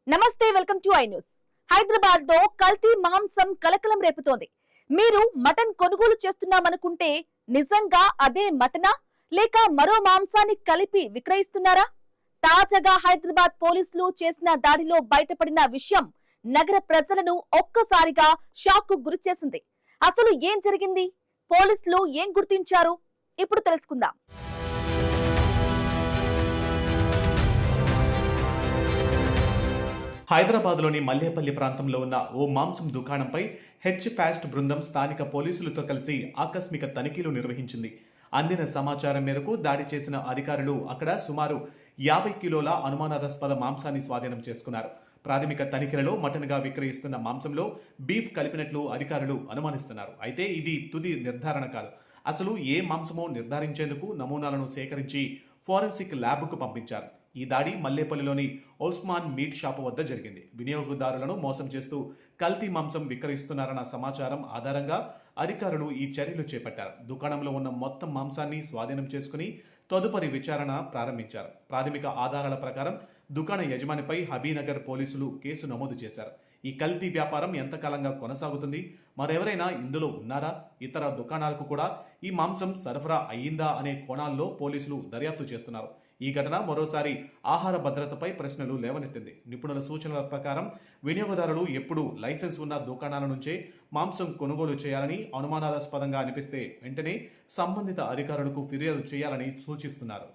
నమస్తే, welcome to I news. Hyderabad లో కల్తీ మాంసం కలకలం రేపుతోంది. మీరు మటన్ కొనుగోలు చేస్తున్నామనుకుంటే నిజంగా అదే మటనా లేక మరో మాంసాన్ని కలిపి విక్రయిస్తున్నారా? తాజాగా హైదరాబాద్ పోలీసులు చేసిన దాడిలో బయటపడిన విషయం నగర ప్రజలను ఒక్కసారిగా షాక్ కు గురిచేసింది. అసలు ఏం జరిగింది? పోలీసులు ఏం గుర్తించారు? ఇప్పుడు తెలుసుకుందాం. హైదరాబాద్లోని మల్లేపల్లి ప్రాంతంలో ఉన్న ఓ మాంసం దుకాణంపై హెచ్ ఫాస్ట్ బృందం స్థానిక పోలీసులతో కలిసి ఆకస్మిక తనిఖీలు నిర్వహించింది. అందిన సమాచారం మేరకు దాడి చేసిన అధికారులు అక్కడ సుమారు 50 కిలోల అనుమానాస్పద మాంసాన్ని స్వాధీనం చేసుకున్నారు. ప్రాథమిక తనిఖీలలో మటన్గా విక్రయిస్తున్న మాంసంలో బీఫ్ కలిపినట్లు అధికారులు అనుమానిస్తున్నారు. అయితే ఇది తుది నిర్ధారణ కాదు. అసలు ఏ మాంసమో నిర్ధారించేందుకు నమూనాలను సేకరించి ఫోరెన్సిక్ ల్యాబ్కు పంపించారు. ఈ దాడి మల్లేపల్లిలోని ఓస్మాన్ మీట్ షాపు వద్ద జరిగింది. వినియోగదారులను మోసం చేస్తూ కల్తీ మాంసం విక్రయిస్తున్నారన్న సమాచారం ఆధారంగా అధికారులు ఈ చర్యలు చేపట్టారు. దుకాణంలో ఉన్న మొత్తం మాంసాన్ని స్వాధీనం చేసుకుని తదుపరి విచారణ ప్రారంభించారు. ప్రాథమిక ఆధారాల ప్రకారం దుకాణ యజమానిపై హబీనగర్ పోలీసులు కేసు నమోదు చేశారు. ఈ కల్తీ వ్యాపారం ఎంతకాలంగా కొనసాగుతుంది? మరెవరైనా ఇందులో ఉన్నారా? ఇతర దుకాణాలకు కూడా ఈ మాంసం సరఫరా అయ్యిందా అనే కోణాల్లో పోలీసులు దర్యాప్తు చేస్తున్నారు. ఈ ఘటన మరోసారి ఆహార భద్రతపై ప్రశ్నలు లేవనెత్తింది. నిపుణుల సూచనల ప్రకారం వినియోగదారులు ఎప్పుడూ లైసెన్స్ ఉన్న దుకాణాల నుంచే మాంసం కొనుగోలు చేయాలని, అనుమానాస్పదంగా అనిపిస్తే వెంటనే సంబంధిత అధికారులకు ఫిర్యాదు చేయాలని సూచిస్తున్నారు.